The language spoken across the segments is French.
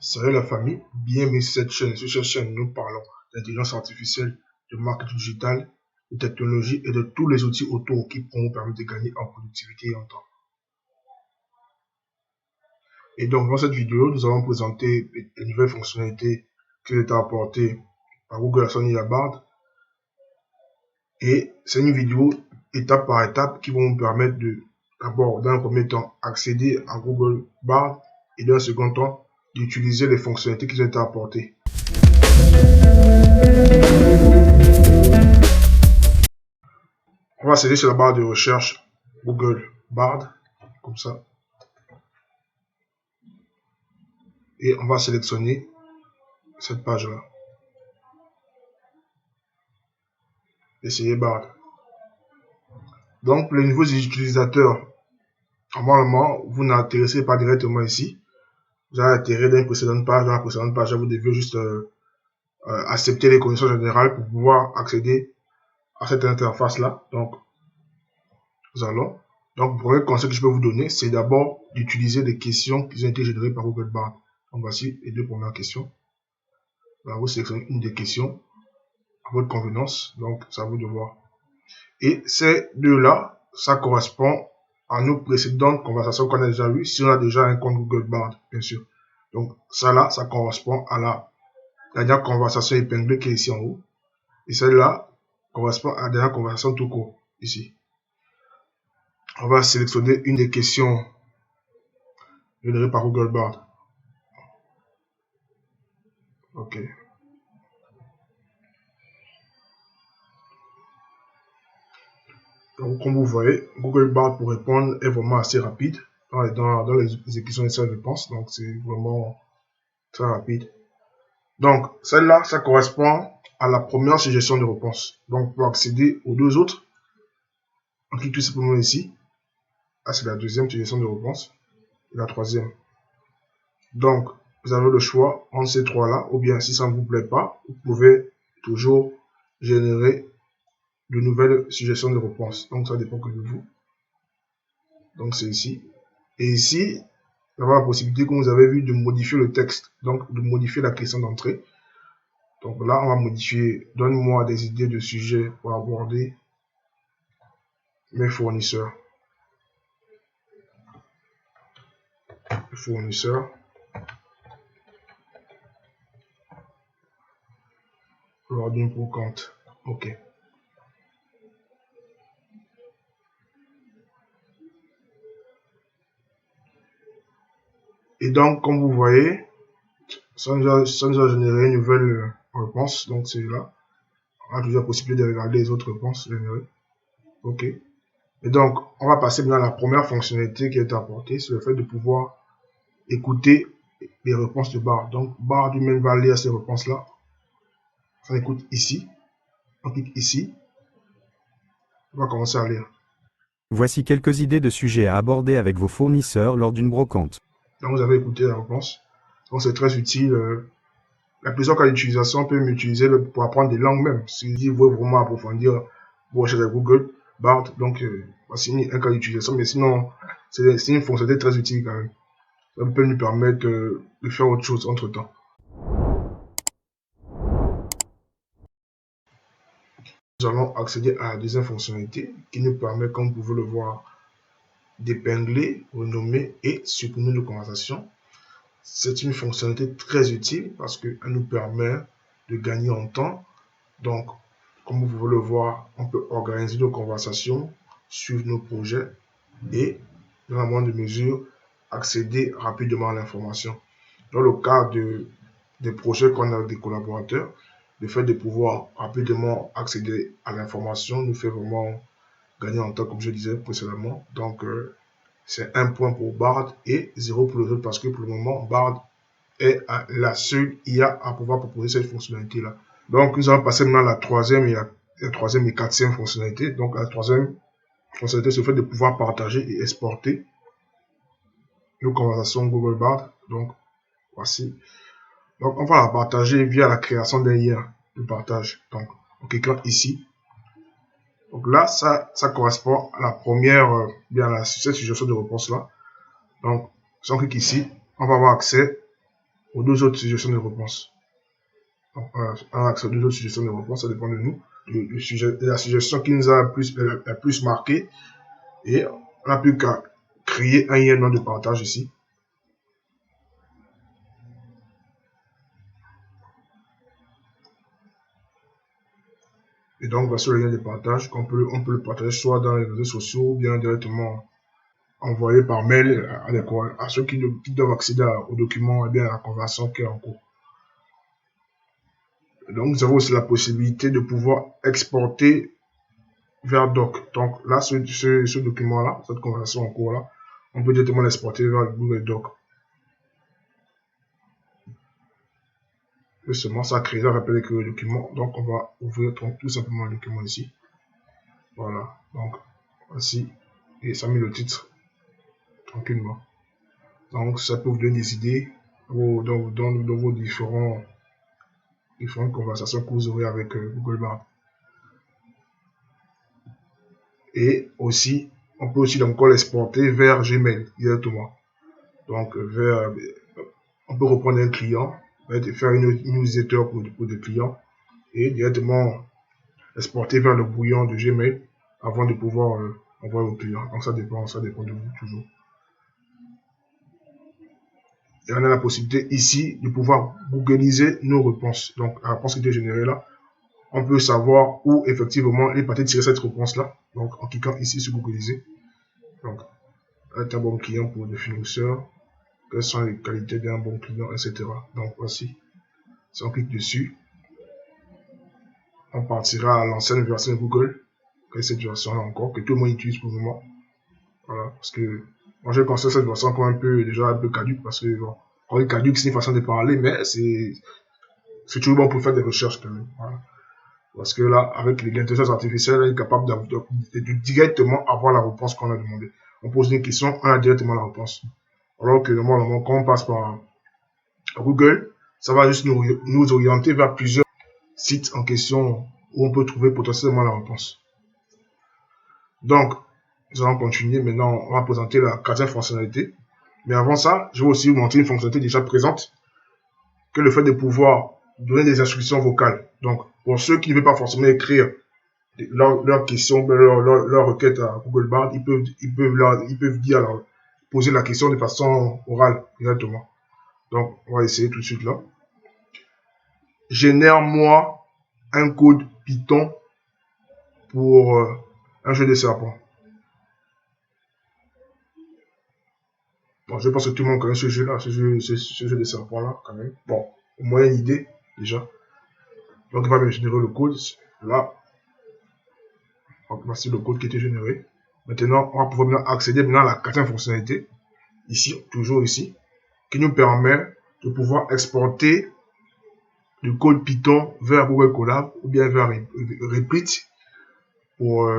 Salut la famille, bienvenue sur cette chaîne. Sur cette chaîne, nous parlons d'intelligence artificielle, de marketing digital, de technologie et de tous les outils autour qui pourront vous permettre de gagner en productivité et en temps. Et donc, dans cette vidéo, nous allons présenter les nouvelles fonctionnalités qui ont été apportées par Google Assistant et Bard. Et c'est une vidéo étape par étape qui vont vous permettre de, d'abord, dans un premier temps, accéder à Google Bard et dans un second temps, d'utiliser les fonctionnalités qui ont été apportées. On va accéder sur la barre de recherche Google Bard, comme ça. Et on va sélectionner cette page-là. Essayer Bard. Donc, les nouveaux utilisateurs, normalement, vous n'atterrissez pas directement ici. Vous allez atterrir dans une précédente page. Dans la précédente page, vous devez juste accepter les conditions générales pour pouvoir accéder à cette interface-là. Donc, nous allons. Donc, le premier conseil que je peux vous donner, c'est d'abord d'utiliser des questions qui ont été générées par Google Bard. Donc, voici les deux premières questions. Là, vous sélectionnez une des questions à votre convenance. Donc, c'est à vous de voir. Et ces deux-là, ça correspond à nos précédentes conversations qu'on a déjà eues, si on a déjà un compte Google Bard, bien sûr. Donc, ça là, ça correspond à la dernière conversation épinglée qui est ici en haut. Et celle-là correspond à la dernière conversation tout court, ici. On va sélectionner une des questions générées par Google Bard. Ok. Donc, comme vous voyez, Google Bard pour répondre est vraiment assez rapide dans les exécutions de ces réponses. Donc, c'est vraiment très rapide. Donc, celle-là, ça correspond à la première suggestion de réponse. Donc, pour accéder aux deux autres, on clique tout simplement ici. Là, c'est la deuxième suggestion de réponse. Et la troisième. Donc, vous avez le choix entre ces trois-là. Ou bien, si ça ne vous plaît pas, vous pouvez toujours générer de nouvelles suggestions de réponse. Donc, ça dépend que de vous. Donc, c'est ici. Et ici, vous avez la possibilité, comme vous avez vu, de modifier le texte. Donc, de modifier la question d'entrée. Donc là, on va modifier. Donne-moi des idées de sujets pour aborder mes fournisseurs. Fournisseurs. Login pour compte. OK. Et donc, comme vous voyez, ça nous a généré une nouvelle réponse. Donc, c'est là. On a toujours la possibilité de regarder les autres réponses générées. OK. Et donc, on va passer maintenant à la première fonctionnalité qui est apportée. C'est le fait de pouvoir écouter les réponses de Bard. Donc, Bard lui-même va lire ces réponses-là. On écoute ici. On clique ici. On va commencer à lire. Voici quelques idées de sujets à aborder avec vos fournisseurs lors d'une brocante. Donc, vous avez écouté la réponse. Donc, c'est très utile. La plusieurs cas d'utilisation peut m'utiliser pour apprendre des langues même. Si vous voulez vraiment approfondir vos recherches avec Google, Bard, donc voici un cas d'utilisation. Mais sinon, c'est une fonctionnalité très utile quand même. Ça peut nous permettre de faire autre chose entre temps. Nous allons accéder à la deuxième fonctionnalité qui nous permet, comme vous pouvez le voir, d'épingler, renommer et supprimer nos conversations. C'est une fonctionnalité très utile parce qu'elle nous permet de gagner en temps. Donc, comme vous pouvez le voir, on peut organiser nos conversations, suivre nos projets et, dans la moindre mesure, accéder rapidement à l'information. Dans le cas des projets qu'on a avec des collaborateurs, le fait de pouvoir rapidement accéder à l'information nous fait vraiment gagner en temps, comme je disais précédemment. Donc, c'est un point pour Bard et 0 pour les autres parce que pour le moment, Bard est la seule IA à pouvoir proposer cette fonctionnalité-là. Donc, nous allons passer maintenant à la troisième et quatrième fonctionnalité. Donc, la troisième fonctionnalité, c'est le fait de pouvoir partager et exporter nos conversations Google Bard. Donc, voici. Donc, on va la partager via la création d'un lien de partage. Donc, en cliquant ici. Donc là, ça correspond à la première, bien à cette suggestion de réponse là. Donc, si on clique ici, on va avoir accès aux deux autres suggestions de réponse. Donc, un accès aux deux autres suggestions de réponse, ça dépend de nous, de la suggestion qui nous a la plus marqué. Et on n'a plus qu'à créer un lien de partage ici. Et donc, voici le lien de partage qu'on peut, on peut le partager soit dans les réseaux sociaux ou bien directement envoyé par mail à ceux qui doivent accéder au document et bien à la conversation qui est en cours. Donc, nous avons aussi la possibilité de pouvoir exporter vers Doc. Donc là, ce document-là, cette conversation en cours là, on peut directement l'exporter vers Google Doc. Justement, ça crée un rappel que le document. Donc, on va ouvrir tout simplement le document ici. Voilà. Donc, voici. Et ça met le titre tranquillement. Donc, ça peut vous donner des idées dans vos différentes conversations que vous aurez avec Google Bard. Et aussi, on peut aussi encore l'exporter vers Gmail directement. Donc, on peut reprendre un client, faire une newsletter pour des clients et directement exporter vers le brouillon de Gmail avant de pouvoir envoyer au client. Donc, ça dépend de vous toujours. Et on a la possibilité ici de pouvoir googliser nos réponses. Donc, la réponse qui était générée là, on peut savoir où effectivement il est parti tirer cette réponse là. Donc, en cliquant ici sur googliser. Donc, être un bon client pour des fournisseurs, quelles sont les qualités d'un bon client, etc. Donc, voici. Si on clique dessus, on partira à l'ancienne version de Google, que cette version là encore, que tout le monde utilise pour le moment. Voilà, parce que moi je considère cette version comme déjà un peu caduque, parce que bon, quand il est caduque, c'est une façon de parler, mais c'est toujours bon pour faire des recherches quand même. Voilà. Parce que là, avec l'intelligence artificielle, elle est capable de directement avoir la réponse qu'on a demandé. On pose une question, on a directement la réponse. Alors que normalement, quand on passe par Google, ça va juste nous orienter vers plusieurs sites en question où on peut trouver potentiellement la réponse. Donc, nous allons continuer. Maintenant, on va présenter la quatrième fonctionnalité. Mais avant ça, je vais aussi vous montrer une fonctionnalité déjà présente, que le fait de pouvoir donner des instructions vocales. Donc, pour ceux qui ne veulent pas forcément écrire leurs questions, leur requête à Google Bard, ils peuvent poser la question de façon orale directement. Donc, on va essayer tout de suite là. Génère-moi un code Python pour un jeu de serpent. Bon, je pense que tout le monde connaît ce jeu-là, ce jeu de serpent-là, quand même. Bon, au moins une idée, déjà. Donc, il va me générer le code, là. Donc, voici le code qui a été généré. Maintenant, on va pouvoir accéder à la quatrième fonctionnalité, ici, toujours ici, qui nous permet de pouvoir exporter le code Python vers Google Colab ou bien vers Replit pour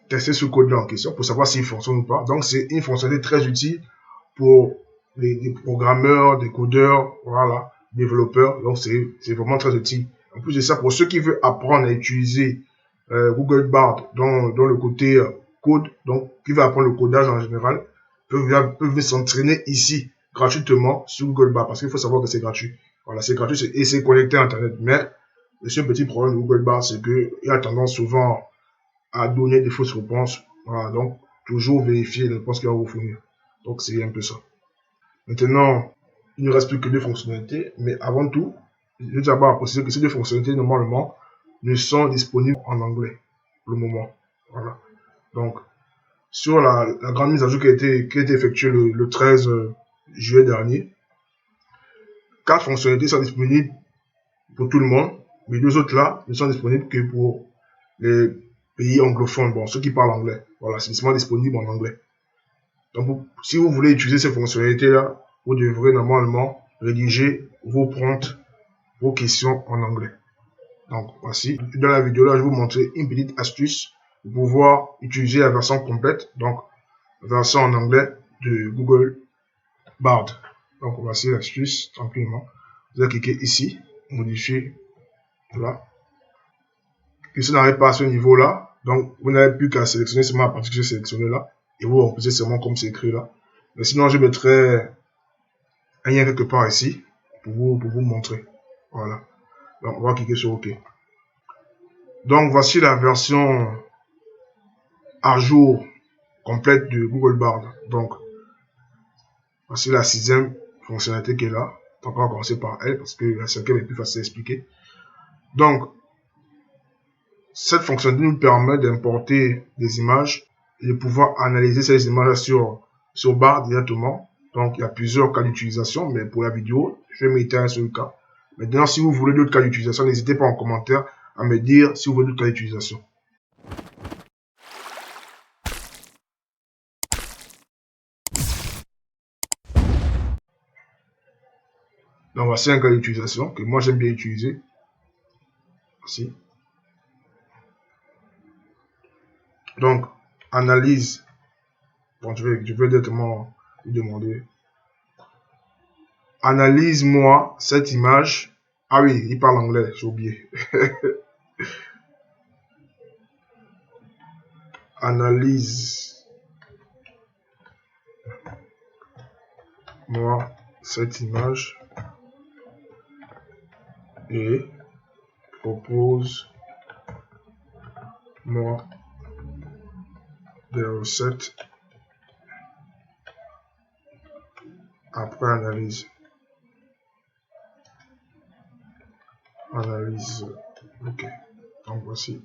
tester ce code-là en question, pour savoir s'il fonctionne ou pas. Donc, c'est une fonctionnalité très utile pour les programmeurs, des codeurs, voilà, développeurs. Donc, c'est vraiment très utile. En plus de ça, pour ceux qui veulent apprendre à utiliser Google Bard dans le côté code, donc qui veulent apprendre le codage en général, peuvent s'entraîner ici gratuitement sur Google Bard, parce qu'il faut savoir que c'est gratuit. Voilà, c'est gratuit et c'est connecté à Internet. Mais le seul petit problème de Google Bard, c'est qu'il a tendance souvent à donner des fausses réponses. Voilà, donc toujours vérifier les réponses qu'il va vous fournir. Donc c'est un peu ça. Maintenant, il ne reste plus que deux fonctionnalités, mais avant tout, je vais d'abord préciser que ces deux fonctionnalités, normalement, ne sont disponibles en anglais pour le moment. Voilà. Donc, sur la grande mise à jour qui a été effectuée le 13 juillet dernier, 4 fonctionnalités sont disponibles pour tout le monde, mais 2 autres là ne sont disponibles que pour les pays anglophones, bon, ceux qui parlent anglais. Voilà, c'est seulement disponible en anglais. Donc, si vous voulez utiliser ces fonctionnalités-là, vous devrez normalement rédiger vos prompts, vos questions en anglais. Donc, voici. Dans la vidéo-là, je vais vous montrer une petite astuce pour pouvoir utiliser la version complète, donc la version en anglais de Google Bard. Donc, voici l'astuce, tranquillement. Vous allez cliquer ici, modifier, là. Et si vous n'arrivez pas à ce niveau-là, donc vous n'avez plus qu'à sélectionner seulement la partie que j'ai sélectionnée là, et vous remplissez seulement comme c'est écrit là. Mais sinon, je mettrai un lien quelque part ici, pour vous montrer. Voilà. Donc, on va cliquer sur OK. Donc, voici la version à jour complète de Google Bard. Donc, voici la 6e fonctionnalité qui est là. Donc, on va commencer par elle parce que la 5e est plus facile à expliquer. Donc, cette fonctionnalité nous permet d'importer des images et de pouvoir analyser ces images sur Bard directement. Donc, il y a plusieurs cas d'utilisation, mais pour la vidéo, je vais m'éteindre sur le cas. Maintenant, si vous voulez d'autres cas d'utilisation, n'hésitez pas en commentaire à me dire si vous voulez d'autres cas d'utilisation. Donc, voici un cas d'utilisation que moi j'aime bien utiliser. Voici. Donc, analyse. Bon, je vais directement lui demander. Analyse-moi cette image. Ah oui, il parle anglais, j'ai oublié. Analyse-moi cette image et propose-moi des recettes après analyse. Analyse. Ok. Donc voici.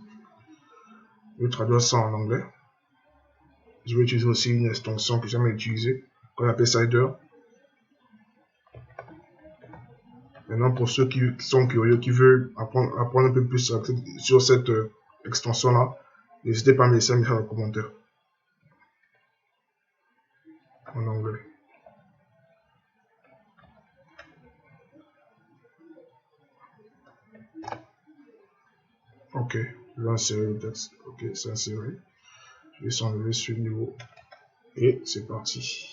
Je vais traduire ça en anglais. Je vais utiliser aussi une extension que j'ai jamais utilisée, qu'on appelle Cider. Maintenant, pour ceux qui sont curieux, qui veulent apprendre un peu plus sur cette extension-là, n'hésitez pas à me laisser un message en commentaire. En anglais. Ok, je vais insérer le texte. Ok, c'est inséré. Je vais s'enlever ce niveau. Et c'est parti.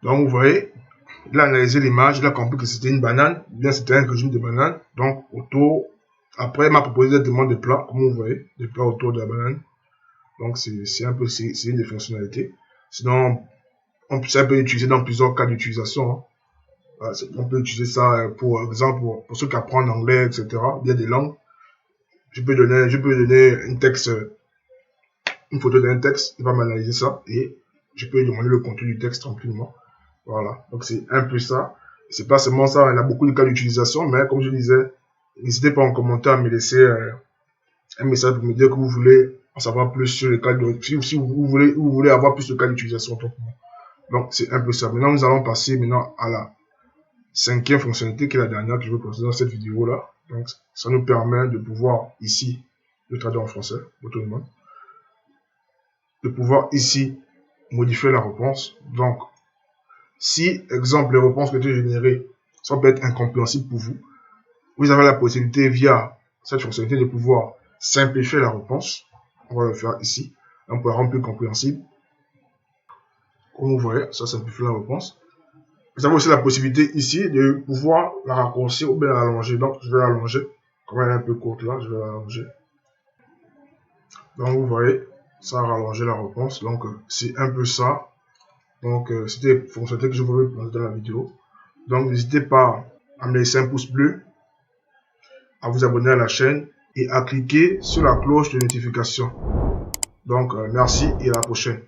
Donc vous voyez, il a analysé l'image, il a compris que c'était une banane, bien c'était un régime de banane. Donc autour, après il m'a proposé des demandes de plats, comme vous voyez, des plats autour de la banane. Donc c'est une des fonctionnalités. Sinon, ça peut être utilisé dans plusieurs cas d'utilisation. Hein. On peut utiliser ça pour exemple pour ceux qui apprennent l'anglais, etc. Il y a des langues. Je peux donner un texte, une photo d'un texte, il va m'analyser ça et je peux lui demander le contenu du texte tranquillement. Voilà, donc c'est un peu ça. C'est pas seulement ça, il y a beaucoup de cas d'utilisation, mais comme je disais, n'hésitez pas en commentaire à me laisser un message pour me dire que vous voulez en savoir plus sur les cas d'utilisation, si vous voulez avoir plus de cas d'utilisation. Donc c'est un peu ça. Maintenant, nous allons passer à la 5e fonctionnalité qui est la dernière que je vais présenter dans cette vidéo là. Donc ça nous permet de pouvoir ici, le traduire en français, autrement, de pouvoir ici modifier la réponse. Donc si, exemple, les réponses que tu as générées sont peut-être incompréhensibles pour vous, vous avez la possibilité via cette fonctionnalité de pouvoir simplifier la réponse. On va le faire ici. On peut la rendre plus compréhensible. Comme vous voyez, ça simplifie la réponse. Vous avez aussi la possibilité ici de pouvoir la raccourcir ou bien l'allonger. Donc, je vais l'allonger. Comme elle est un peu courte là, je vais l'allonger. Donc, vous voyez, ça a rallongé la réponse. Donc, c'est un peu ça. Donc, c'était une fonctionnalité que je voulais vous présenter dans la vidéo. Donc, n'hésitez pas à me laisser un pouce bleu, à vous abonner à la chaîne et à cliquer sur la cloche de notification. Donc, merci et à la prochaine.